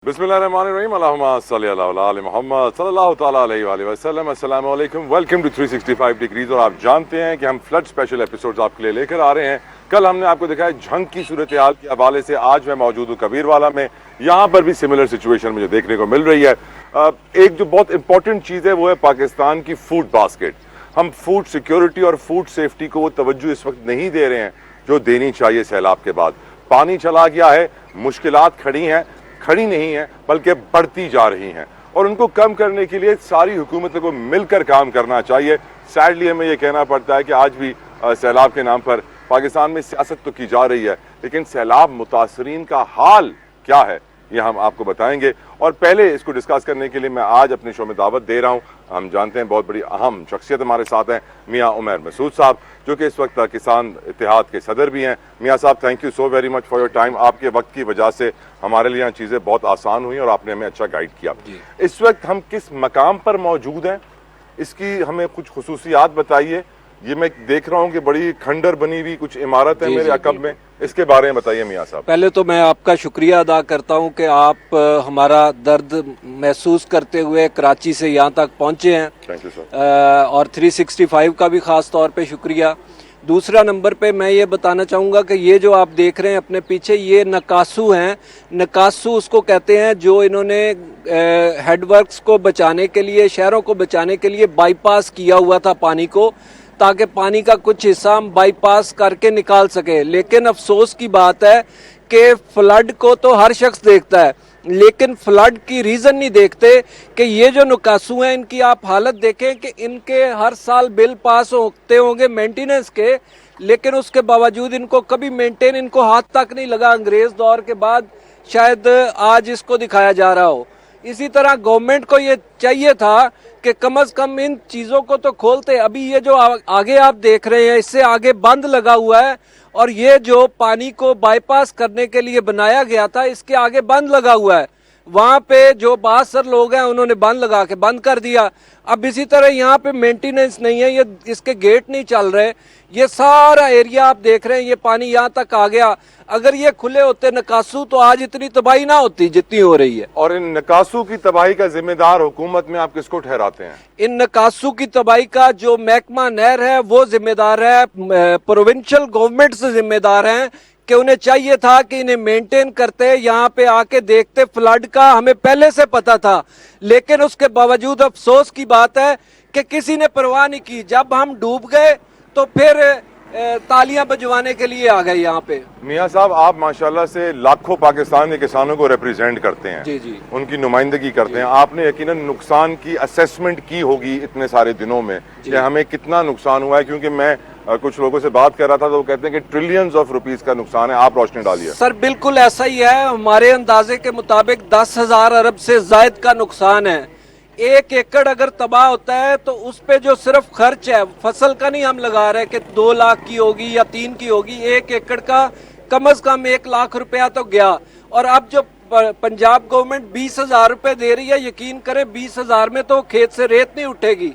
बिस्मिल्लाहिर्रहमानिर्रहीम अल्लाहुम्मा सल्ली अला मोहम्मद सल्लल्लाहु ताला अलैहि वसल्लम। अस्सलाम वालेकुम, वेलकम टू 365 डिग्रीज। और आप जानते हैं कि हम फ्लड स्पेशल एपिसोड्स आपके लिए लेकर आ रहे हैं। कल हमने आपको दिखाया झंग की सूरत हाल के हवाले से। आज मैं मौजूद हूँ कबीरवाला में। यहाँ पर भी सिमिलर सिचुएशन मुझे देखने को मिल रही है। एक जो बहुत इंपॉर्टेंट चीज़ है वो है पाकिस्तान की फूड बास्केट। हम फूड सिक्योरिटी और फूड सेफ्टी को वो तवज्जो इस वक्त नहीं दे रहे हैं जो देनी चाहिए। सैलाब के बाद पानी चला गया है, मुश्किलात खड़ी नहीं है बल्कि बढ़ती जा रही हैं, और उनको कम करने के लिए सारी हुकूमतों को मिलकर काम करना चाहिए। सैडली हमें ये कहना पड़ता है कि आज भी सैलाब के नाम पर पाकिस्तान में सियासत तो की जा रही है, लेकिन सैलाब मुतासरीन का हाल क्या है ये हम आपको बताएंगे। और पहले इसको डिस्कस करने के लिए मैं आज अपने शो में दावत दे रहा हूँ। हम जानते हैं बहुत बड़ी अहम शख्सियत हमारे साथ हैं, मियाँ उमर मसूद साहब, जो कि इस वक्त किसान इत्तेहाद के सदर भी हैं। मियाँ साहब, thank you so very much for your time. आपके वक्त की वजह से हमारे लिए यहाँ चीज़ें बहुत आसान हुई और आपने हमें अच्छा गाइड किया। इस वक्त हम किस मकाम पर मौजूद हैं, इसकी हमें कुछ खुसूसियात बताइए। ये मैं देख रहा हूँ कि बड़ी खंडर बनी हुई कुछ इमारत है मेरे अकब में, इसके बारे में बताइए मियाँ साहब। पहले तो मैं आपका शुक्रिया अदा करता हूँ कि आप हमारा दर्द महसूस करते हुए कराची से यहाँ तक पहुँचे हैं। Thank you sir. और 365 का भी ख़ास तौर पे शुक्रिया। दूसरा नंबर पे मैं ये बताना चाहूँगा कि ये जो आप देख रहे हैं अपने पीछे, ये नकासू हैं। नकासू उसको कहते हैं जो इन्होंने हेडवर्क्स को बचाने के लिए, शहरों को बचाने के लिए बाईपास किया हुआ था पानी को, ताकि पानी का कुछ हिस्सा हम बाईपास करके निकाल सके। लेकिन अफसोस की बात है कि फ्लड को तो हर शख्स देखता है, लेकिन फ्लड की रीज़न नहीं देखते कि ये जो नकासू हैं इनकी आप हालत देखें कि इनके हर साल बिल पास होते होंगे मेंटेनेंस के, लेकिन उसके बावजूद इनको कभी मेंटेन, इनको हाथ तक नहीं लगा। अंग्रेज़ दौर के बाद शायद आज इसको दिखाया जा रहा हो। इसी तरह गवर्नमेंट को ये चाहिए था कि कम से कम इन चीज़ों को तो खोलते। अभी ये जो आगे आप देख रहे हैं, इससे आगे बंद लगा हुआ है, और ये जो पानी को बाईपास करने के लिए बनाया गया था, इसके आगे बंद लगा हुआ है। वहाँ पे जो बासर लोग हैं उन्होंने बंद लगा के बंद कर दिया। अब इसी तरह यहाँ पे मेंटेनेंस नहीं है, ये इसके गेट नहीं चल रहे। ये सारा एरिया आप देख रहे हैं, ये पानी यहाँ तक आ गया। अगर ये खुले होते नकासू तो आज इतनी तबाही ना होती जितनी हो रही है। और इन नकासू की तबाही का जिम्मेदार हुकूमत में आप किसको ठहराते हैं? इन नकासू की तबाही का जो महकमा नहर है वो जिम्मेदार है, प्रोविंशियल गवर्नमेंट से जिम्मेदार है कि उन्हें चाहिए था कि इन्हें मेंटेन करते, यहाँ पे आके देखते। फ्लड का हमें पहले से पता था, लेकिन उसके बावजूद अफसोस की बात है कि किसी ने परवाह नहीं की। जब हम डूब गए तो फिर तालियां बजवाने के लिए आ गए यहाँ पे। मियाँ साहब, आप माशाल्लाह से लाखों पाकिस्तान के किसानों को रिप्रेजेंट करते हैं, जी जी, उनकी नुमाइंदगी करते हैं। आपने यकीनन नुकसान की असेसमेंट की होगी इतने सारे दिनों में कि हमें कितना नुकसान हुआ है, क्योंकि मैं कुछ लोगों से बात कर रहा था तो वो कहते हैं कि ट्रिलियंस ऑफ रुपीस का नुकसान है। आप रोशनी डालिए। सर बिल्कुल ऐसा ही है। हमारे अंदाजे के मुताबिक 10,000 अरब से जायद का नुकसान है। 1 एकड़ अगर तबाह होता है तो उस पे जो सिर्फ खर्च है, फसल का नहीं हम लगा रहे कि 2 लाख की होगी या 3 की होगी, 1 एकड़ का कम से कम 1 लाख रुपया तो गया। और अब जो पंजाब गवर्नमेंट 20,000 रुपए दे रही है, यकीन करें 20,000 में तो खेत से रेत नहीं उठेगी।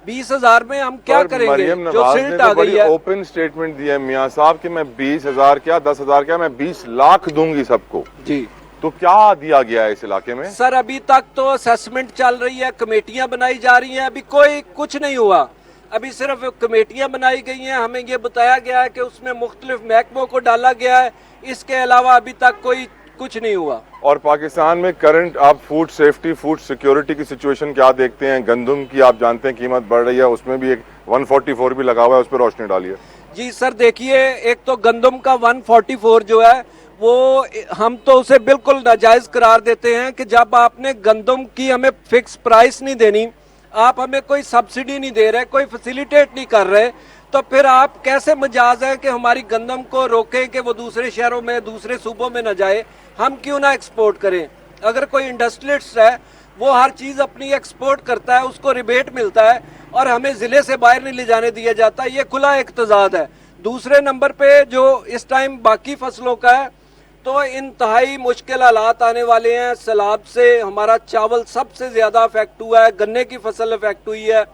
20,000 में हम क्या करेंगे? जो सिल्ट आ गई है। ओपन स्टेटमेंट दिया मियाँ साहब कि मैं 20,000 क्या 10,000 क्या, मैं 20 लाख दूंगी सबको। जी, तो क्या दिया गया है इस इलाके में? सर अभी तक तो असेसमेंट चल रही है, कमेटियां बनाई जा रही हैं, अभी कोई कुछ नहीं हुआ। अभी सिर्फ कमेटियां बनाई गई हैं। हमें ये बताया गया है कि उसमें मुख्तलिफ महकमों को डाला गया है, इसके अलावा अभी तक कोई कुछ नहीं हुआ। और पाकिस्तान में करंट आप फूड सेफ्टी, फूड सिक्योरिटी की सिचुएशन क्या देखते हैं? गंदम की आप जानते हैं कीमत बढ़ रही है, उसमें भी एक 144 भी लगा हुआ है, उस पर रोशनी डालिए। जी सर, देखिए, एक तो गंदम का 144 जो है वो हम तो उसे बिल्कुल नाजायज करार देते हैं कि जब आपने गंदम की हमें फिक्स प्राइस नहीं देनी, आप हमें कोई सब्सिडी नहीं दे रहे, कोई फैसिलिटेट नहीं कर रहे, तो फिर आप कैसे मजाज है कि हमारी गंदम को रोकें कि वो दूसरे शहरों में, दूसरे सूबों में न जाए? हम क्यों ना एक्सपोर्ट करें? अगर कोई इंडस्ट्रियलिस्ट है वो हर चीज़ अपनी एक्सपोर्ट करता है, उसको रिबेट मिलता है, और हमें ज़िले से बाहर नहीं ले जाने दिया जाता। ये खुला इक्तजाद है। दूसरे नंबर पे जो इस टाइम बाकी फसलों का है तो इंतहाई मुश्किल हालात आने वाले हैं। सैलाब से हमारा चावल सबसे ज़्यादा अफेक्ट हुआ है, गन्ने की फसल अफेक्ट हुई है,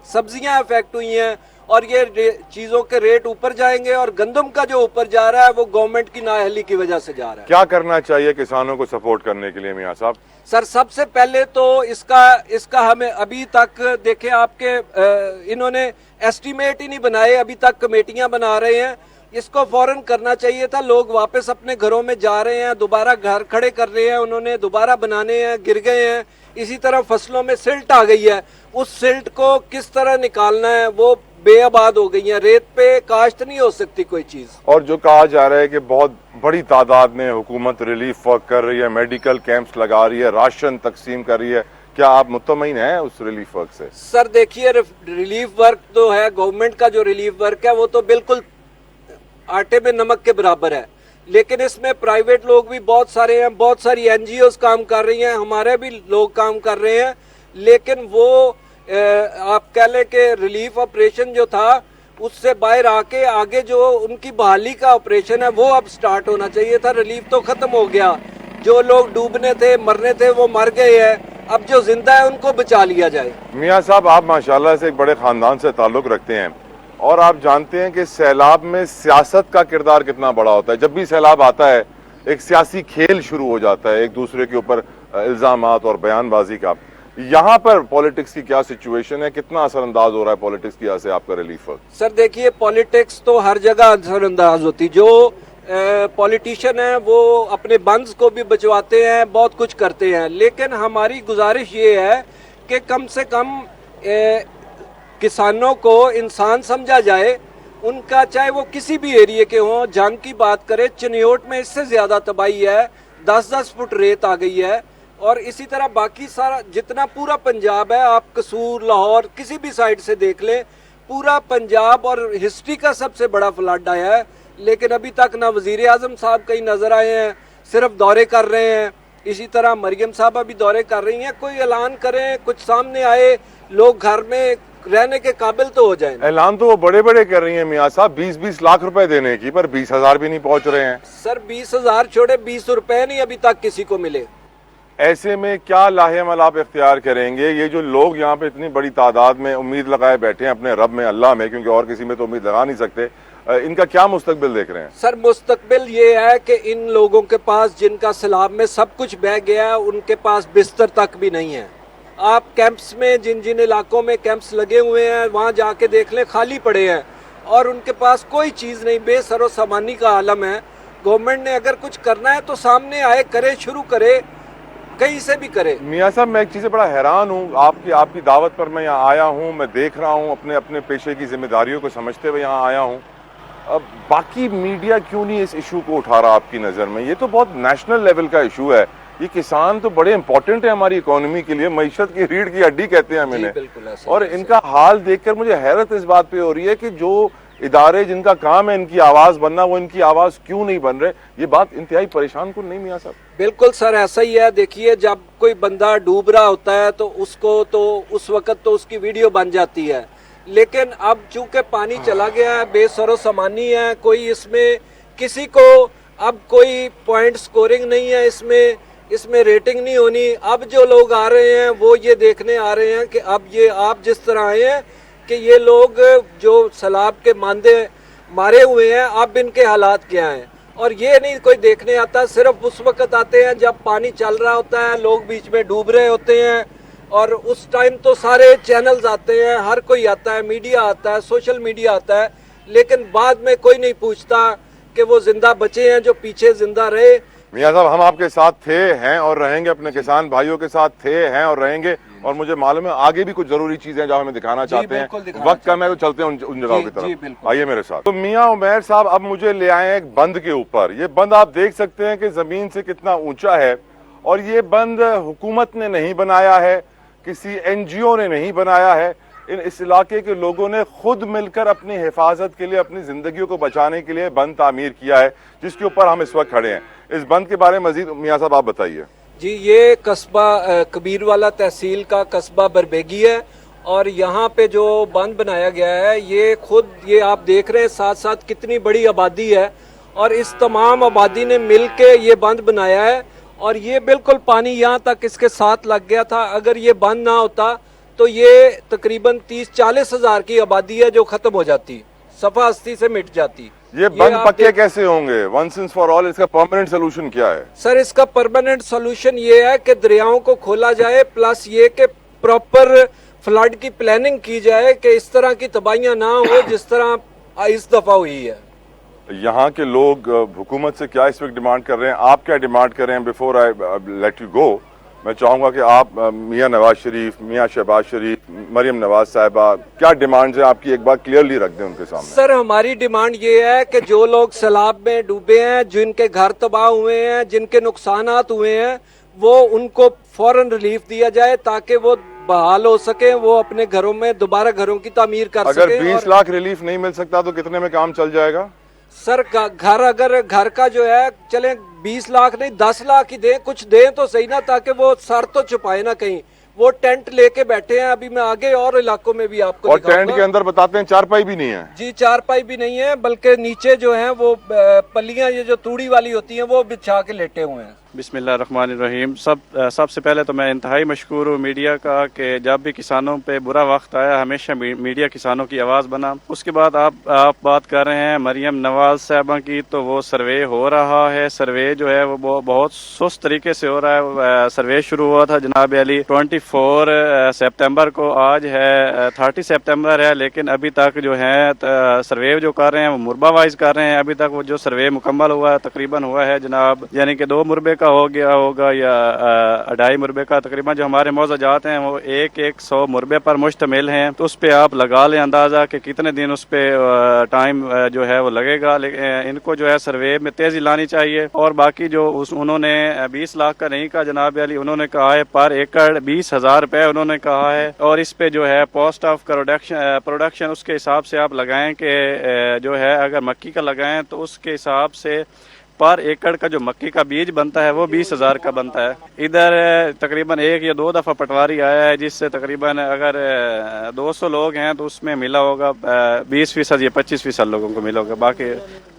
सब्जियां अफेक्ट हुई हैं, اور یہ چیزوں کے ریٹ اوپر جائیں گے, اور گندم کا جو اوپر جا رہا ہے وہ گورنمنٹ کی نااہلی کی وجہ سے جا رہا ہے. کیا کرنا چاہیے کسانوں کو سپورٹ کرنے کے لیے میاں صاحب؟ سر سب سے پہلے تو اس کا ہمیں ابھی تک دیکھیں آپ کے انہوں نے ایسٹیمیٹ ہی نہیں بنائے, ابھی تک کمیٹیاں بنا رہے ہیں. اس کو فوراً کرنا چاہیے تھا. لوگ واپس اپنے گھروں میں جا رہے ہیں, دوبارہ گھر کھڑے کر رہے ہیں, انہوں نے دوبارہ بنانے ہیں, گر گئے ہیں. اسی طرح فصلوں میں سلٹ آ گئی ہے, اس سلٹ کو کس طرح نکالنا ہے, وہ بے آباد ہو گئی ہیں, ریت پہ کاشت نہیں ہو سکتی کوئی چیز. اور جو کہا جا رہا ہے کہ بہت بڑی تعداد میں حکومت ریلیف ورک کر رہی ہے, میڈیکل کیمپس لگا رہی ہے, راشن تقسیم کر رہی ہے, کیا آپ مطمئن ہیں اس ریلیف ورک سے؟ سر دیکھیے ریلیف ورک تو ہے, گورنمنٹ کا جو ریلیف ورک ہے وہ تو بالکل آٹے میں نمک کے برابر ہے, لیکن اس میں پرائیویٹ لوگ بھی بہت سارے ہیں, بہت ساری این جی اوز کام کر رہی ہیں, ہمارے بھی لوگ کام کر رہے ہیں. لیکن وہ آپ کہہ لیں کہ ریلیف آپریشن جو تھا اس سے باہر آ کے آگے جو ان کی بحالی کا آپریشن ہے وہ اب سٹارٹ ہونا چاہیے تھا. ریلیف تو ختم ہو گیا, جو لوگ ڈوبنے تھے مرنے تھے وہ مر گئے ہیں, اب جو زندہ ہے ان کو بچا لیا جائے. میاں صاحب آپ ماشاءاللہ سے ایک بڑے خاندان سے تعلق رکھتے ہیں, اور آپ جانتے ہیں کہ سیلاب میں سیاست کا کردار کتنا بڑا ہوتا ہے. جب بھی سیلاب آتا ہے ایک سیاسی کھیل شروع ہو جاتا ہے, ایک دوسرے کے اوپر الزامات اور بیان بازی کا. یہاں پر پولیٹکس کی کیا سچویشن ہے, کتنا اثر انداز ہو رہا ہے پولیٹکس کی وجہ سے آپ کا ریلیف ورک؟ سر دیکھیے پولیٹکس تو ہر جگہ اثر انداز ہوتی, جو پولیٹیشین ہیں وہ اپنے بنز کو بھی بچواتے ہیں, بہت کچھ کرتے ہیں, لیکن ہماری گزارش یہ ہے کہ کم سے کم کسانوں کو انسان سمجھا جائے. ان کا چاہے وہ کسی بھی ایریے کے ہوں, جنگ کی بات کرے, چنیوٹ میں اس سے زیادہ تباہی ہے, 10-10 فٹ ریت آ گئی ہے, اور اسی طرح باقی سارا جتنا پورا پنجاب ہے, آپ قصور لاہور کسی بھی سائڈ سے دیکھ لیں, پورا پنجاب اور ہسٹری کا سب سے بڑا فلڈ آیا ہے. لیکن ابھی تک نہ وزیر اعظم صاحب کہیں نظر آئے ہیں, صرف دورے کر رہے ہیں. اسی طرح مریم صاحبہ بھی دورے کر رہی ہیں. کوئی اعلان کریں, کچھ سامنے آئے, لوگ گھر میں رہنے کے قابل تو ہو جائیں. اعلان تو وہ بڑے بڑے کر رہی ہیں میاں صاحب, 20-20 لاکھ روپے دینے کی, پر 20,000 بھی نہیں پہنچ رہے ہیں. سر 20,000 چھوڑے, 20 روپے نہیں ابھی تک کسی کو ملے. ایسے میں کیا لاہے عمل آپ اختیار کریں گے؟ یہ جو لوگ یہاں پہ اتنی بڑی تعداد میں امید لگائے بیٹھے ہیں اپنے رب میں, اللہ میں, کیونکہ اور کسی میں تو امید لگا نہیں سکتے, ان کا کیا مستقبل دیکھ رہے ہیں؟ سر مستقبل یہ ہے کہ ان لوگوں کے پاس جن کا سیلاب میں سب کچھ بہہ گیا ہے, ان کے پاس بستر تک بھی نہیں ہے. آپ کیمپس میں جن علاقوں میں کیمپس لگے ہوئے ہیں وہاں جا کے دیکھ لیں, خالی پڑے ہیں, اور ان کے پاس کوئی چیز نہیں, بے سر و سامانی کا عالم ہے. گورنمنٹ نے اگر کچھ کرنا ہے تو سامنے آئے, کرے, شروع کرے, کہیں سے بھی کرے. میاں صاحب میں ایک چیز سے بڑا حیران ہوں, آپ کی دعوت پر میں یہاں آیا ہوں, میں دیکھ رہا ہوں, اپنے پیشے کی ذمہ داریوں کو سمجھتے ہوئے یہاں آیا ہوں. اب باقی میڈیا کیوں نہیں اس ایشو کو اٹھا رہا آپ کی نظر میں؟ یہ تو بہت نیشنل لیول کا ایشو ہے. یہ کسان تو بڑے امپورٹنٹ ہیں ہماری اکانومی کے لیے, معیشت کی ریڑھ کی ہڈی کہتے ہیں ہم انہیں, اور ان کا حال دیکھ کر مجھے حیرت اس بات پہ ہو رہی ہے کہ جو ادارے جن کا کام ہے ان کی آواز بننا, وہ ان کی آواز کیوں نہیں بن رہے. یہ بات انتہائی پریشان کن نہیں میاں صاحب؟ بالکل سر ایسا ہی ہے. دیکھیے جب کوئی بندہ ڈوب رہا ہوتا ہے تو اس کو تو اس وقت تو اس کی ویڈیو بن جاتی ہے, لیکن اب چونکہ پانی چلا گیا ہے, بے سر و سامانی ہے, کوئی اس میں کسی کو اب کوئی پوائنٹ سکورنگ نہیں ہے, اس میں ریٹنگ نہیں ہونی. اب جو لوگ آ رہے ہیں وہ یہ دیکھنے آ رہے ہیں کہ اب یہ آپ جس طرح آئے ہیں کہ یہ لوگ جو سیلاب کے ماندے مارے ہوئے ہیں, اب ان کے حالات کیا ہیں. اور یہ نہیں کوئی دیکھنے آتا, صرف اس وقت آتے ہیں جب پانی چل رہا ہوتا ہے, لوگ بیچ میں ڈوب رہے ہوتے ہیں, اور اس ٹائم تو سارے چینلز آتے ہیں, ہر کوئی آتا ہے, میڈیا آتا ہے, سوشل میڈیا آتا ہے, لیکن بعد میں کوئی نہیں پوچھتا کہ وہ زندہ بچے ہیں جو پیچھے زندہ رہے. میاں صاحب ہم آپ کے ساتھ تھے, ہیں اور رہیں گے, اپنے کسان بھائیوں کے ساتھ تھے, ہیں اور رہیں گے, اور مجھے معلوم ہے آگے بھی کچھ ضروری چیزیں جو ہمیں دکھانا چاہتے ہیں. وقت کم ہے تو چلتے ہیں ان جگہوں کی طرف, آئیے میرے ساتھ. تو میاں عمیر صاحب اب مجھے لے آئے ہیں ایک بند کے اوپر. یہ بند آپ دیکھ سکتے ہیں کہ زمین سے کتنا اونچا ہے, اور یہ بند حکومت نے نہیں بنایا ہے, کسی این جی او نے نہیں بنایا ہے, اس علاقے کے لوگوں نے خود مل کر اپنی حفاظت کے لیے, اپنی زندگیوں کو بچانے کے لیے بند تعمیر کیا ہے, جس کے اوپر ہم اس وقت کھڑے ہیں. اس بند کے بارے میں مزید میاں صاحب آپ بتائیے. جی یہ قصبہ کبیروالا تحصیل کا قصبہ بربیگی ہے, اور یہاں پہ جو بند بنایا گیا ہے یہ خود یہ آپ دیکھ رہے ہیں ساتھ ساتھ کتنی بڑی آبادی ہے, اور اس تمام آبادی نے مل کے یہ بند بنایا ہے. اور یہ بالکل پانی یہاں تک اس کے ساتھ لگ گیا تھا. اگر یہ بند نہ ہوتا तो ये तकरीबन 30-40 हज़ार की आबादी है जो खत्म हो जाती, सफा हस्ती से मिट जाती। ये बंद पक्के कैसे होंगे? वंस एंड फॉर ऑल इसका परमानेंट सोल्यूशन क्या है? सर इसका परमानेंट सोल्यूशन ये है कि दरियाओं को खोला जाए, प्लस ये कि प्रॉपर फ्लड की प्लानिंग की जाए कि इस तरह की तबाहियां ना हो जिस तरह इस दफा हुई है। यहाँ के लोग हुकूमत से क्या इस वक्त डिमांड कर रहे हैं? आप क्या डिमांड कर रहे हैं? Before I let you go, मैं चाहूँगा कि आप मियाँ नवाज शरीफ, मियाँ शहबाज शरीफ, मरियम नवाज साहिबा, क्या डिमांड्स हैं आपकी, एक बार क्लियरली रख दें उनके सामने। सर हमारी डिमांड ये है कि जो लोग सैलाब में डूबे हैं, जिनके घर तबाह हुए हैं, जिनके नुकसानात हुए हैं, वो उनको फौरन रिलीफ दिया जाए ताकि वो बहाल हो सके, वो अपने घरों में दोबारा घरों की तामीर कर सके। अगर 20 लाख रिलीफ नहीं मिल सकता तो कितने में काम चल जाएगा? सर घर अगर घर का जो है चले 20 लाख नहीं 10 लाख ही दें, कुछ दें तो सही ना, ताकि वो सर तो छुपाए ना कहीं। वो टेंट लेके बैठे हैं, अभी मैं आगे और इलाकों में भी आपको और टेंट के अंदर बताते हैं चारपाई भी नहीं है। जी चारपाई भी नहीं है, बल्कि नीचे जो है वो पल्लियां ये जो तूड़ी वाली होती हैं वो बिछा के लेटे हुए हैं। बिस्मिल्लाहिर्रहमानिर्रहीम। सबसे पहले तो मैं इंतहाई मशकूर हूँ मीडिया का कि जब भी किसानों पे बुरा वक्त आया हमेशा मीडिया किसानों की आवाज़ बना। उसके बाद आप बात कर रहे हैं मरियम नवाज साहबा की, तो वो सर्वे हो रहा है। सर्वे जो है वो बहुत सुस्त तरीके से हो रहा है। सर्वे शुरू हुआ था जनाब अली 24 सितंबर को, आज है 30 सितंबर है, लेकिन अभी तक जो है सर्वे जो कर रहे हैं वो मुरबा वाइज कर रहे हैं। अभी तक वो जो सर्वे मुकम्मल हुआ है तकरीबन हुआ है जनाब, यानी कि 2 मुरबे हो गया होगा या 2.5 मुरबे का। तकरीबन जो हमारे मौज़ाजात हैं वो 100 मुरबे पर मुश्तमिल हैं, तो उस पे आप लगा लें अंदाज़ा कि कितने दिन उस पे टाइम जो है वो लगेगा। लेकिन इनको जो है सर्वे में तेज़ी लानी चाहिए। और बाकी जो उन्होंने 20 लाख का नहीं कहा जनाब अली, उन्होंने कहा है पर एकड़ 20,000 रुपये उन्होंने कहा है। और इस पे जो है कॉस्ट ऑफ प्रोडक्शन उसके हिसाब से आप लगाएं कि जो है अगर मक्की का लगाएं तो उसके हिसाब से पर एकड़ का जो मक्की का बीज बनता है वो 20,000 का बनता है। इधर तकरीबन 1 या 2 दफ़ा पटवारी आया है, जिससे तकरीबन अगर 200 लोग हैं तो उसमें मिला होगा 20% या 25% लोगों को मिला होगा।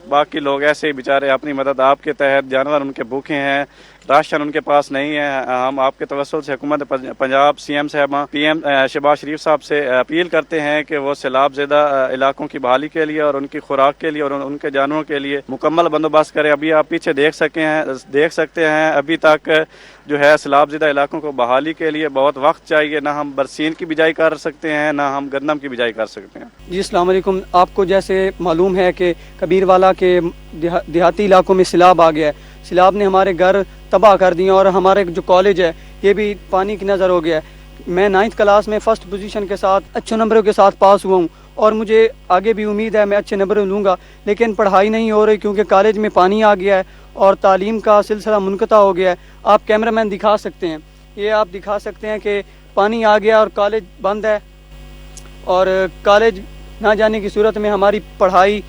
बाकी लोग ऐसे ही बेचारे अपनी मदद आपके तहत, जानवर उनके भूखे हैं, राशन उनके पास नहीं है। हम आपके तवस्सुल से हुकूमत पंजाब CM साहबा PM शहबाज शरीफ साहब से अपील करते हैं कि वो सैलाब ज़दा इलाकों की बहाली के लिए और उनकी खुराक के लिए और उनके जानवरों के लिए मुकम्मल बंदोबस्त करें। अभी आप पीछे देख सकते हैं अभी तक जो है सैलाब ज़दा इलाकों को बहाली के लिए बहुत वक्त चाहिए। ना हम बरसीन की बिजाई कर सकते हैं, ना हम गंदम की बिजाई कर सकते हैं। जी अस्सलाम वालेकुम। आपको जैसे मालूम है कि कबीरवाला के देहाती इलाकों में सैलाब आ गया है। सैलाब ने हमारे घर तबाह कर दिए और हमारे जो कॉलेज है ये भी पानी की नज़र हो गया है। मैं 9th क्लास में फर्स्ट पोजीशन के साथ अच्छे नंबरों के साथ पास हुआ हूँ और मुझे आगे भी उम्मीद है मैं अच्छे नंबर लूँगा, लेकिन पढ़ाई नहीं हो रही क्योंकि कॉलेज में पानी आ गया है और तालीम का सिलसिला मुनक़ता हो गया है। आप कैमरामैन दिखा सकते हैं, ये आप दिखा सकते हैं कि पानी आ गया और कॉलेज बंद है और कॉलेज ना जाने की सूरत में हमारी पढ़ाई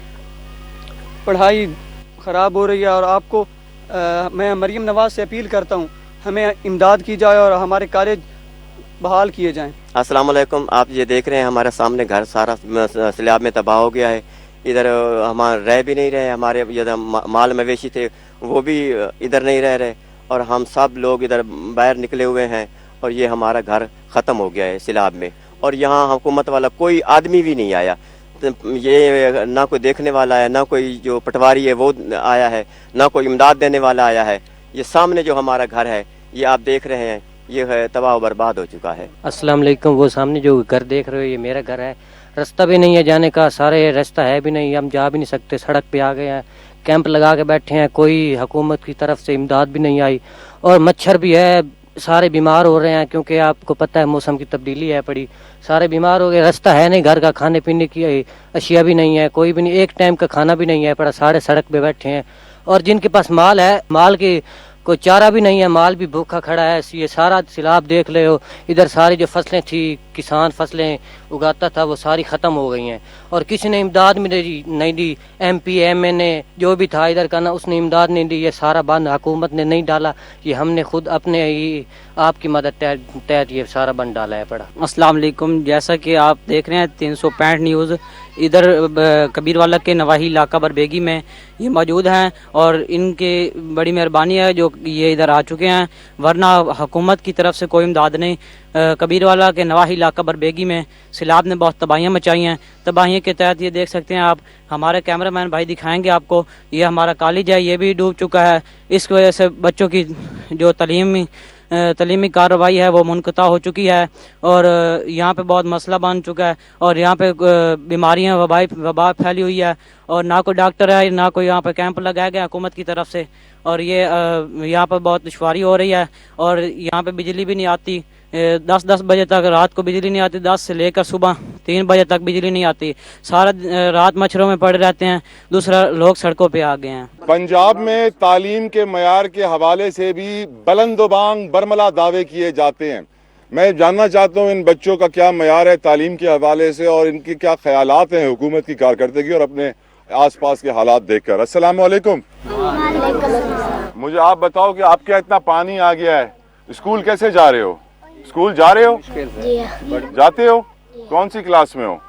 ख़राब हो रही है। और आपको मैं मरियम नवाज से अपील करता हूँ हमें इमदाद की जाए और हमारे कॉलेज बहाल किए जाएं। अस्सलाम वालेकुम। आप ये देख रहे हैं हमारे सामने घर सारा सैलाब में तबाह हो गया है। इधर हमारे रह भी नहीं रहे, हमारे इधर माल मवेशी थे वो भी इधर नहीं रह रहे और हम सब लोग इधर बाहर निकले हुए हैं और ये हमारा घर ख़त्म हो गया है सैलाब में। और यहाँ हुकूमत वाला कोई आदमी भी नहीं आया, ये ना कोई देखने वाला है, ना कोई जो पटवारी है वो आया है, ना कोई इमदाद देने वाला आया है। ये सामने जो हमारा घर है ये आप देख रहे हैं, ये है तबाह बर्बाद हो चुका है। अस्सलाम वालेकुम। वो सामने जो घर देख रहे हो ये मेरा घर है, रास्ता भी नहीं है जाने का, सारे रास्ता है भी नहीं, हम जा भी नहीं सकते, सड़क पे आ गए हैं, कैंप लगा के बैठे हैं, कोई हुकूमत की तरफ से इमदाद भी नहीं आई और मच्छर भी है, सारे बीमार हो रहे हैं क्योंकि आपको पता है मौसम की तब्दीली है पड़ी, सारे बीमार हो गए। रास्ता है नहीं, घर का खाने पीने की अशिया भी नहीं है, कोई भी नहीं, एक टाइम का खाना भी नहीं है पड़ा, सारे सड़क पे बैठे हैं। और जिनके पास माल है, माल की कोई चारा भी नहीं है, माल भी भूखा खड़ा है। ये सारा सैलाब देख ले हो, इधर सारी जो फसलें थी, किसान फसलें उगाता था वो सारी ख़त्म हो गई हैं और किसी ने इमदाद नहीं दी। MP MNA जो भी था इधर का ना, उसने इमदाद नहीं दी। ये सारा बंद हुकूमत ने नहीं डाला, ये हमने खुद अपने ही आपकी मदद तहत ये सारा बंद डाला है पड़ा। अस्सलाम वालेकुम। जैसा कि आप देख रहे हैं 365 न्यूज़, इधर कबीर वाला के नवाही इलाका बरबेगी में ये मौजूद हैं और इनकी बड़ी मेहरबानी है जो ये इधर आ चुके हैं, वरना हुकूमत की तरफ से कोई इमदाद नहीं। कबीर वाला के नवाही इलाका बरबेगी में सैलाब ने बहुत तबाहियाँ मचाई हैं। तबाहियों के तहत ये देख सकते हैं आप, हमारे कैमरामैन भाई दिखाएंगे आपको, ये हमारा कॉलेज है, ये भी डूब चुका है। इस वजह से बच्चों की जो तलीमी कार्रवाई है वो मुनक़ता हो चुकी है और यहाँ पे बहुत मसला बन चुका है और यहाँ पे बीमारियाँ वबा फैली हुई है और ना कोई डॉक्टर है, ना कोई यहाँ पे कैंप लगाया गया हुकूमत की तरफ से और ये यहाँ पर बहुत दुश्वारी हो रही है और यहाँ पे बिजली भी नहीं आती। 10 बजे तक रात को बिजली नहीं आती, 10 से लेकर सुबह 3 बजे तक बिजली नहीं आती, सारा रात मच्छरों में पड़े रहते हैं। दूसरा, लोग सड़कों पे आ गए हैं। पंजाब में तालीम के मयार के हवाले से भी बुलंदबांग बरमला दावे किए जाते हैं। मैं जानना चाहता हूँ इन बच्चों का क्या मयार है तालीम के हवाले से और इनके क्या ख्यालात हैं हुकूमत की कारकर्दगी और अपने आसपास के हालात देखकर। अस्सलाम वालेकुम। मुझे आप बताओ कि आपके यहाँ इतना पानी आ गया है, स्कूल कैसे जा रहे हो? स्कूल जा रहे हो? जाते हो? कौन सी क्लास में हो?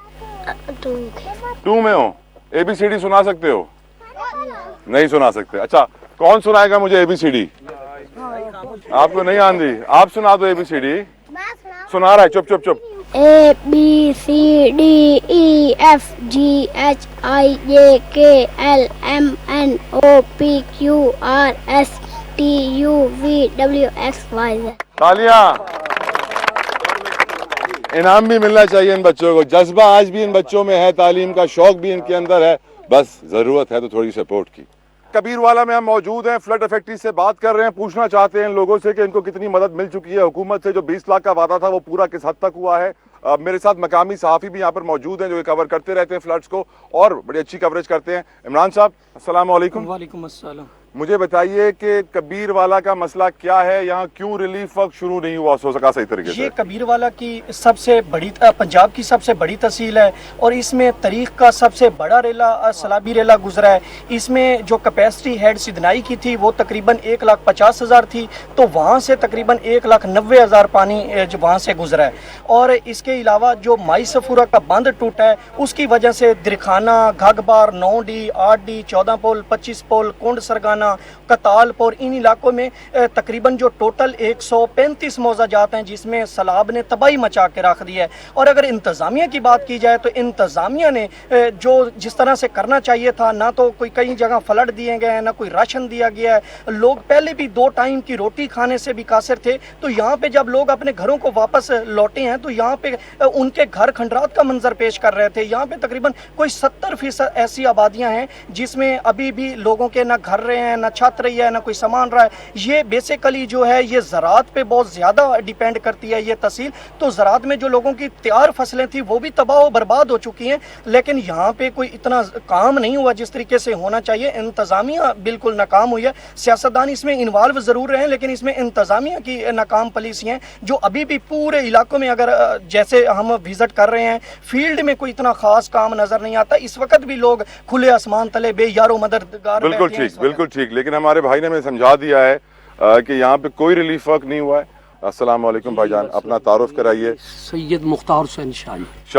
2 में हो। ABCD सुना सकते हो? नहीं सुना सकते। अच्छा, कौन सुनाएगा मुझे ABCD? आपको नहीं आंदी? आप सुना दो ABCD। सुना रहा है, चुप चुप चुप। ABCDEFGHIJKLMNOPQRSTUVWXYZ। तालियां। इनाम भी मिलना चाहिए इन बच्चों को। जज्बा आज भी इन बच्चों में है, तालीम का शौक भी इनके अंदर है, बस जरूरत है तो थोड़ी सपोर्ट की। कबीरवाला में हम मौजूद हैं, फ्लड अफेक्टेड से बात कर रहे हैं, पूछना चाहते हैं इन लोगों से कि इनको कितनी मदद मिल चुकी है हुकूमत से। जो 20 लाख का वादा था वो पूरा किस हद तक हुआ है। मेरे साथ मकामी सहाफ़ी भी यहाँ पर मौजूद हैं जो कवर करते रहते हैं फ्लड्स को और बड़ी अच्छी कवरेज करते हैं। इमरान साहब, अस्सलाम वालेकुम। वालेकुम अस्सलाम। मुझे बताइए कि कबीरवाला का मसला क्या है, यहाँ क्यों रिलीफ वर्क शुरू नहीं हुआ हो सका सही तरीके से? ये कबीरवाला की सबसे बड़ी पंजाब की सबसे बड़ी तहसील है और इसमें तारीख का सबसे बड़ा रेला सलाबी रेला गुजरा है। इसमें जो कैपेसिटी हेड सिदनाई की थी वो तकरीबन 1,50,000 थी, तो वहाँ से तकरीबन 1,90,000 पानी जो वहाँ से गुजरा है। और इसके अलावा जो माई सफूरा का बंद टूटा है उसकी वजह से दिरखाना, घगबार, 9D, 8D, 14 पोल, 25 पोल, कुंड सरगाना, कतालपुर, इन इलाकों में तकरीबन जो टोटल 135 मौजाजात हैं जिसमें सैलाब ने तबाही मचा के रख दी है। और अगर इंतज़ामिया की बात की जाए तो इंतज़ामिया ने जो जिस तरह से करना चाहिए था, ना तो कोई कई जगह फ्लड दिए गए हैं, ना कोई राशन दिया गया है। लोग पहले भी 2 टाइम की रोटी खाने से भी कासिर थे, तो यहाँ पे जब लोग अपने घरों को वापस लौटे हैं तो यहाँ पे उनके घर खंडरात का मंजर पेश कर रहे थे। यहाँ पे तकरीबन कोई 70% ऐसी आबादियाँ हैं जिसमें अभी भी लोगों के ना घर रहे हैं, ना छत रही है, ना कोई सामान रहा है। ये बेसिकली जो है ये ज़राअत पे बहुत ज़्यादा डिपेंड करती है ये तहसील। तो ज़राअत में जो लोगों की तैयार फसलें थी वो भी तबाह और बर्बाद हो चुकी हैं, लेकिन यहाँ पे कोई इतना काम नहीं हुआ जिस तरीके से होना चाहिए। इंतज़ामिया बिल्कुल नाकाम हुई है। सियासतदान इसमें इन्वॉल्व ज़रूर रहे हैं, लेकिन इसमें इंतज़ामिया की नाकाम पॉलिसी हैं जो अभी भी पूरे इलाकों में, अगर जैसे हम विज़िट कर रहे हैं फील्ड में, कोई इतना ख़ास काम नज़र नहीं आता। इस वक्त भी लोग खुले आसमान तले बेयारो मददगार। बिल्कुल ठीक, लेकिन हमारे भाई ने हमें समझा दिया है कि यहाँ पे कोई रिलीफ वर्क नहीं हुआ है। अस्सलाम वालेकुम भाईजान, अपना तारुफ कराइए। सैयद मुख्तार हुसैन शाह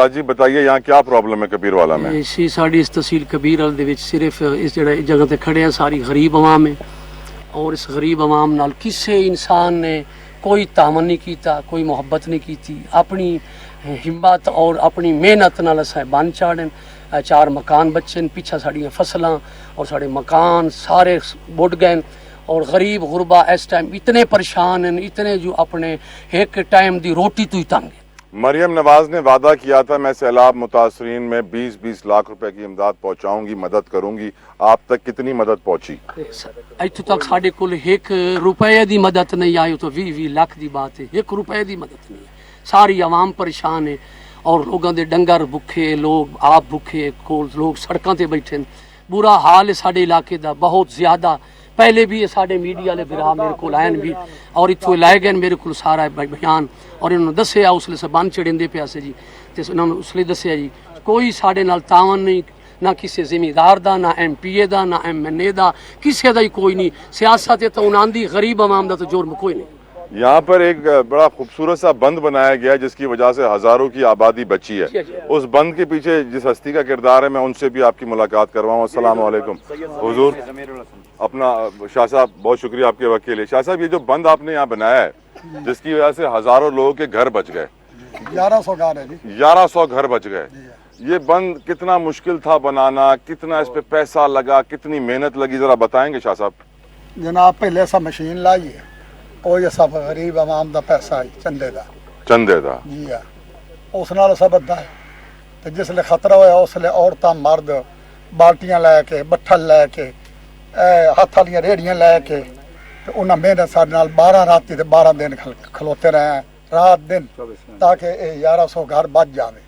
जी, बताइए यहाँ क्या प्रॉब्लम है कबीरवाला में? इसी साड़ी इस तहसील कबीरवाल दे विच सिर्फ इस जगह ते खड़े हैं सारी गरीब आवाम है और इस गरीब आवाम नाल किसी इंसान ने कोई तामन नहीं कीता, कोई मुहब्बत नहीं की। अपनी हिम्मत और अपनी मेहनत नाल असें बन चाढ़न 4 मकान बच्चे पिछा साड़ियाँ फसलां और साढ़े मकान सारे बुड़ गए और गरीब गुरबा इस टाइम इतने परेशान हैं, इतने जो अपने एक टाइम दी रोटी तो ही तंग है। मरियम नवाज ने वादा किया था मैं सैलाब मुतासरीन में 20-20 लाख रुपए की इमदाद पहुंचाऊंगी, मदद करूंगी। आप तक कितनी मदद पहुंची? इतों तक साढ़े कोल 1 रुपये की मदद नहीं आई, तो 20-20 लाख की बात है। 1 रुपये की मदद नहीं है। सारी आवाम परेशान है और लोगों के डंगर भुखे, लोग आप भुखे, लोग सड़कों पर बैठे। बुरा हाल है साढ़े इलाके का बहुत ज़्यादा। पहले भी साढ़े मीडिया वाले बिरा मेरे को आए भी और इतों लाए गए मेरे को सारा बयान और इन्होंने दसिया उसले सबन चढ़ेंदे पे से जी, तो उन्होंने उसले दसिया जी कोई साढ़े नाल तावन नहीं, ना किसी जिमीदार का, ना MPA का, ना MNA का, किसी का ही कोई नहीं। सियासत है तो उन्होंने गरीब आवाम का तो जुर्म कोई नहीं। यहाँ पर एक बड़ा खूबसूरत सा बंद बनाया गया है जिसकी वजह से हजारों की आबादी बची है। उस बंद के पीछे जिस हस्ती का किरदार है मैं उनसे भी आपकी मुलाकात करवाऊँ। अस्सलाम वालेकुम हुजूर। अपना शाह साहब बहुत शुक्रिया आपके वक्त के लिए। शाह साहब ये जो बंद आपने यहाँ बनाया है जिसकी वजह से हजारों लोगों के घर बच गए, 1100 घर है जी, 1100 घर बच गए। ये बंद कितना मुश्किल था बनाना, कितना इस पे पैसा लगा, कितनी मेहनत लगी, जरा बताएंगे शाह साहब। जनाब पहले सा मशीन लाई है और ये सब गरीब आवाम का पैसा है, चंदे दा जी है, उस नाल सब अद्धा है। तो जिसले खतरा होया उसले औरतां मर्द बाल्टियां लैके बट्ठल लैके हत्थ वालियां रेहड़ियां लैके ते उन्हां मेहनत साडे नाल 12 राती ते 12 दिन खलोते रहे रात दिन ताकि 1100 घर बच जावे।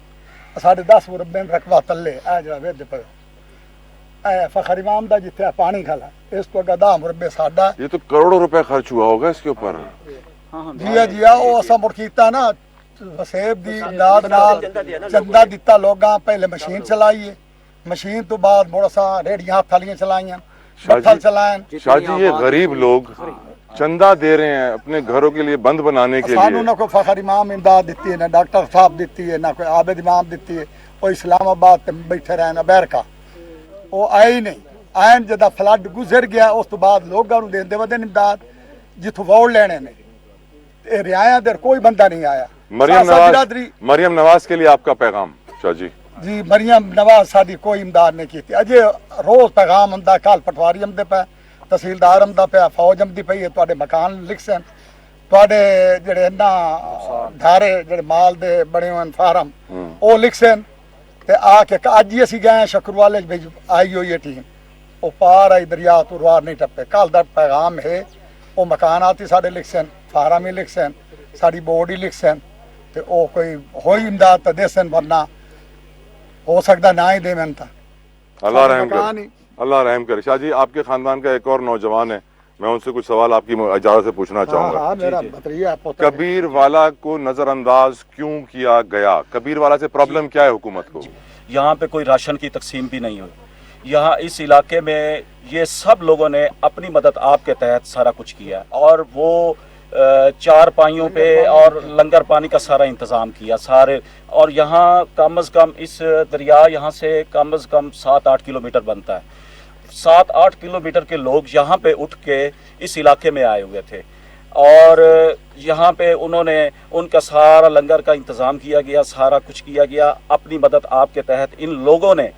साढ़े 10 मुरब्बे रकबा तले ए जरा वेद पे फखर इमाम दा जिथे पानी खला इस तो अगा 10 मुरब्बे साडा। ये तो करोड़ों रुपए खर्च हुआ होगा इसके ऊपर। जी जी ओ असा मुड़ कीता ना वसेब दी इमदाद नाल चंदा दिता लोगां। पहले मशीन चलाई है, मशीन तो बाद मुड़ असा रेहड़ियां हत्थ वालियां चलाइयां, बट्ठल चलाएं। शाह जी ये गरीब लोग चंदा दे रहे हैं अपने घरों के लिए बंद बनाने के सानू लिए। ना कोई फखर इमाम इमदाद दिती है, ना डॉक्टर साहब दिती है, ना कोई आबिद इमाम दिती है। वो इस्लामाबाद ते बैठे रहे ना अमेरिका, वो आए ही नहीं। आयन जदा फ्लड गुजर गया उस तो बाद लोगों को देंदे वदे इमदाद जिथों वोट लेने ने रियाया दर कोई बंदा नहीं आया। मरियम नवाज के लिए आपका पैगाम शाह जी। जी मरियम नवाज साडी कोई इमदाद नहीं की। अजे रोज पैगाम आंदा, कल पटवारी आंदे पे, तहसीलदार आंदा पे, फौज आंदी पई है, तुहाडे मकान लिख सन, तुहाडे जेड़े ना धारे जेड़े माल दे बने हुए फार्म वो लिख सन ते आके अज ही असीं गए शक्करवाले आई हुई है टीम, वो पार आई दरिया तो रुआर नहीं टप्पे। कल दा पैगाम है वो मकान आती साडे लिख सन, फार्म ही लिख सन, साडी बोर्ड ही लिख सन ते वो कोई होई इमदाद तो दे सन, वरना हो सकता ना ही देवन था। अल्लाह रहम करे, अल्लाह रहम करे। शाह जी आपके खानदान का एक और नौजवान है, मैं उनसे कुछ सवाल आपकी इजाजत से पूछना चाहूंगा। मेरा भतीजा कबीर वाला को नजरअंदाज क्यों किया गया? कबीर वाला से प्रॉब्लम क्या है हुकूमत को? यहाँ पे कोई राशन की तकसीम भी नहीं हुई। यहाँ इस इलाके में ये सब लोगों ने अपनी मदद आपके तहत सारा कुछ किया और वो चार पाइयों पे और लंगर पानी का सारा इंतज़ाम किया सारे। और यहाँ कम अज़ कम इस दरिया यहाँ से कम अज़ कम 7-8 किलोमीटर बनता है। 7-8 किलोमीटर के लोग यहाँ पे उठ के इस इलाके में आए हुए थे और यहाँ पे उन्होंने उनका सारा लंगर का इंतज़ाम किया गया, सारा कुछ किया गया। अपनी मदद आपके तहत इन लोगों ने,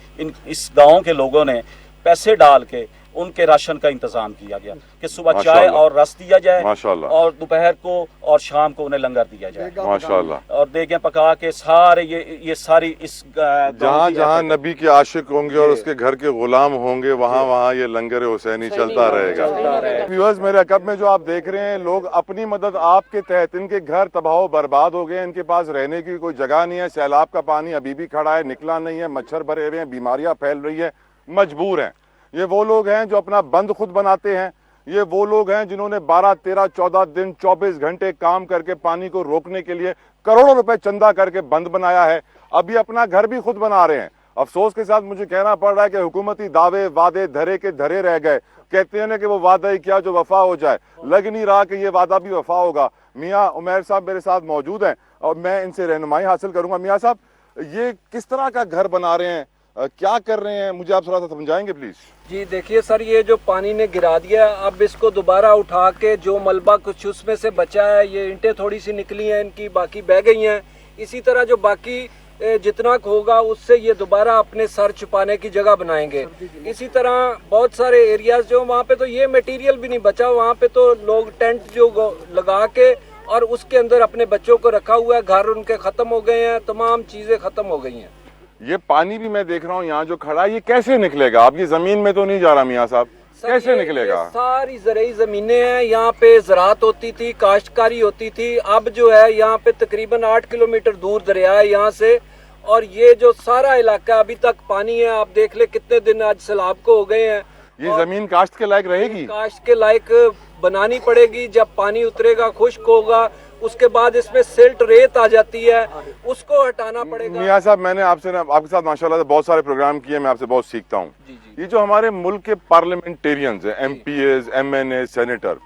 इस गांव के लोगों ने पैसे डाल के उनके राशन का इंतजाम किया गया कि सुबह चाय और रस दिया जाए और दोपहर को और शाम को उन्हें लंगर दिया जाए माशाल्लाह, और देखें पका के सारे ये सारी इस जहाँ जहाँ नबी के आशिक होंगे और उसके घर के गुलाम होंगे वहाँ वहाँ ये लंगर हुसैनी चलता रहेगा। व्यूअर्स, मेरे अकब में जो आप देख रहे हैं लोग अपनी मदद आपके तहत, इनके घर तबाह बर्बाद हो गए, इनके पास रहने की कोई जगह नहीं है, सैलाब का पानी अभी भी खड़ा है, निकला नहीं है, मच्छर भरे हुए हैं, बीमारियां फैल रही है, मजबूर हैं। ये वो लोग हैं जो अपना बंद खुद बनाते हैं, ये वो लोग हैं जिन्होंने 12, 13, 14 दिन 24 घंटे काम करके पानी को रोकने के लिए करोड़ों रुपए चंदा करके बंद बनाया है। अभी अपना घर भी खुद बना रहे हैं। अफसोस के साथ मुझे कहना पड़ रहा है कि हुकूमती दावे वादे धरे के धरे रह गए। कहते हैं ना कि वो वादा ही क्या जो वफा हो जाए, लग नहीं रहा कि ये वादा भी वफा होगा। मियाँ उमैर साहब मेरे साथ मौजूद हैं और मैं इनसे रहनुमाई हासिल करूंगा। मियाँ साहब, ये किस तरह का घर बना रहे हैं, क्या कर रहे हैं, मुझे आप थोड़ा सा समझाएंगे प्लीज? जी देखिए सर, ये जो पानी ने गिरा दिया, अब इसको दोबारा उठा के जो मलबा कुछ उसमें से बचा है, ये ईंटें थोड़ी सी निकली हैं इनकी, बाकी बह गई हैं, इसी तरह जो बाकी जितना होगा उससे ये दोबारा अपने सर छुपाने की जगह बनाएंगे। इसी तरह बहुत सारे एरियाज जो वहाँ पे तो ये मटेरियल भी नहीं बचा, वहाँ पे तो लोग टेंट जो लगा के और उसके अंदर अपने बच्चों को रखा हुआ है, घर उनके खत्म हो गए हैं, तमाम चीजें खत्म हो गई हैं। ये पानी भी मैं देख रहा हूँ यहाँ जो खड़ा है, ये कैसे निकलेगा? आपकी जमीन में तो नहीं जा रहा मियाँ साहब, कैसे निकलेगा? सारी ज़राई ज़मीनें हैं, यहाँ पे ज़राअत होती थी, काश्तकारी होती थी। अब जो है यहाँ पे तकरीबन 8 किलोमीटर दूर दरिया है यहाँ से, और ये जो सारा इलाका अभी तक पानी है। आप देख ले कितने दिन आज सैलाब को हो गए हैं। ये जमीन काश्त के लायक रहेगी? काश्त के लायक बनानी पड़ेगी। जब पानी उतरेगा, खुश्क होगा, उसके बाद इसमें सिल्ट रेत आ जाती है, उसको हटाना पड़ेगा। मियाँ साहब, मैंने आपके साथ माशाल्लाह से बहुत सारे प्रोग्राम किए, मैं आपसे बहुत सीखता हूँ। ये जो हमारे मुल्क के पार्लियामेंटेरियंस हैं, MPs, MNA, सेनेटर,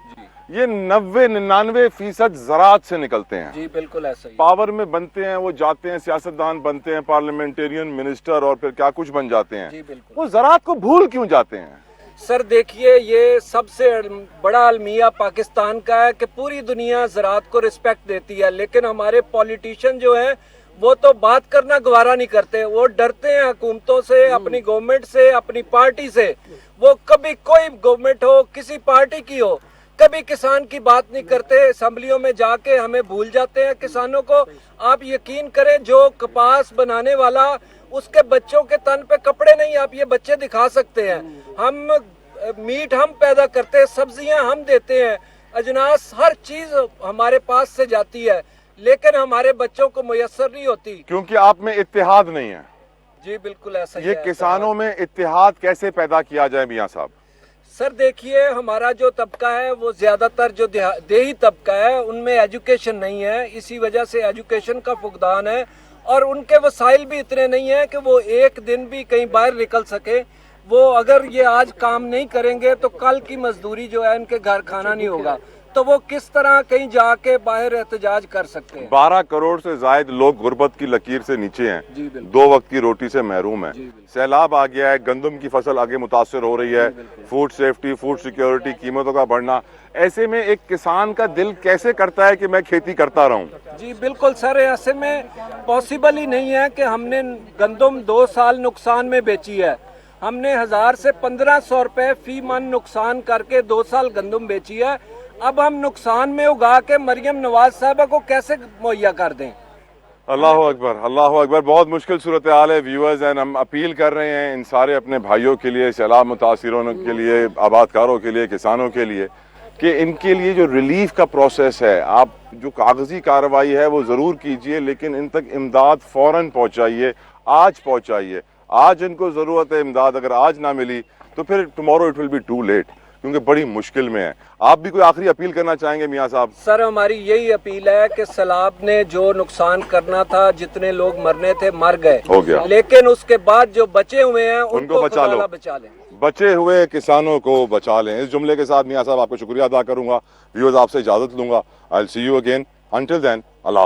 یہ 90-99% زراعت سے نکلتے ہیں. جی بالکل ایسا ہی. پاور میں بنتے ہیں، وہ جاتے ہیں سیاستدان بنتے ہیں، پارلیمنٹرین، منسٹر، اور پھر کیا کچھ بن جاتے ہیں. جی بالکل. وہ زراعت کو بھول کیوں جاتے ہیں؟ سر دیکھیے یہ سب سے بڑا المیہ پاکستان کا ہے کہ پوری دنیا زراعت کو رسپیکٹ دیتی ہے، لیکن ہمارے پولیٹیشین جو ہیں وہ تو بات کرنا گوارا نہیں کرتے. وہ ڈرتے ہیں حکومتوں سے، اپنی گورنمنٹ سے، اپنی پارٹی سے. وہ کبھی کوئی گورنمنٹ ہو، کسی پارٹی کی ہو، کبھی کسان کی بات نہیں کرتے. اسمبلیوں میں جا کے ہمیں بھول جاتے ہیں کسانوں کو. آپ یقین کریں جو کپاس بنانے والا اس کے بچوں کے تن پہ کپڑے نہیں، آپ یہ بچے دکھا سکتے ہیں. ہم میٹ ہم پیدا کرتے ہیں، سبزیاں ہم دیتے ہیں، اجناس ہر چیز ہمارے پاس سے جاتی ہے، لیکن ہمارے بچوں کو میسر نہیں ہوتی کیونکہ آپ میں اتحاد نہیں ہے. جی بالکل ایسا ہی یہ ہے. کسانوں میں اتحاد کیسے پیدا کیا جائے میاں صاحب؟ سر دیکھیے ہمارا جو طبقہ ہے وہ زیادہ تر جو دیہی طبقہ ہے ان میں ایجوکیشن نہیں ہے، اسی وجہ سے ایجوکیشن کا فقدان ہے، اور ان کے وسائل بھی اتنے نہیں ہیں کہ وہ ایک دن بھی کہیں باہر نکل سکے. وہ اگر یہ آج کام نہیں کریں گے تو کل کی مزدوری جو ہے ان کے گھر کھانا نہیں ہوگا، تو وہ کس طرح کہیں جا کے باہر احتجاج کر سکتے ہیں. 12 کروڑ سے زائد لوگ غربت کی لکیر سے نیچے ہیں، جی بالکل. 2 وقت کی روٹی سے محروم ہیں. جی بالکل. سیلاب آ گیا ہے، گندم کی فصل آگے متاثر ہو رہی ہے، فوڈ سیفٹی، فوڈ سیکیورٹی، قیمتوں کا بڑھنا. ایسے میں ایک کسان کا دل کیسے کرتا ہے کہ میں کھیتی کرتا رہوں؟ جی بالکل سر، ایسے میں پاسبل ہی نہیں ہے کہ ہم نے گندم 2 سال نقصان میں بیچی ہے. ہم نے 1000 سے 1500 روپے فی من نقصان کر کے 2 سال گندم بیچی ہے. اب ہم نقصان میں اگا کے مریم نواز صاحبہ کو کیسے مہیا کر دیں؟ اللہ اکبر، اللہ اکبر. بہت مشکل صورتحال ہے ویورز، اینڈ ہم اپیل کر رہے ہیں ان سارے اپنے بھائیوں کے لیے، سیلاب متاثروں کے لیے، آبادکاروں کے لیے، کسانوں کے لیے، کہ ان کے لیے جو ریلیف کا پروسیس ہے، آپ جو کاغذی کارروائی ہے وہ ضرور کیجئے، لیکن ان تک امداد فوراً پہنچائیے، آج پہنچائیے. آج ان کو ضرورت ہے امداد، اگر آج نہ ملی تو پھر tomorrow it will be too late, کیونکہ بڑی مشکل میں ہے. آپ بھی کوئی آخری اپیل کرنا چاہیں گے میاں صاحب؟ سر ہماری یہی اپیل ہے کہ سیلاب نے جو نقصان کرنا تھا، جتنے لوگ مرنے تھے مر گئے، ہو گیا، لیکن اس کے بعد جو بچے ہوئے ہیں ان کو بچا لو، بچا لیں. بچے ہوئے کسانوں کو بچا لیں. اس جملے کے ساتھ میاں صاحب آپ کو شکریہ ادا کروں گا. ویورز آپ سے اجازت لوں گا. I'll see you again. Until then, اللہ حافظ.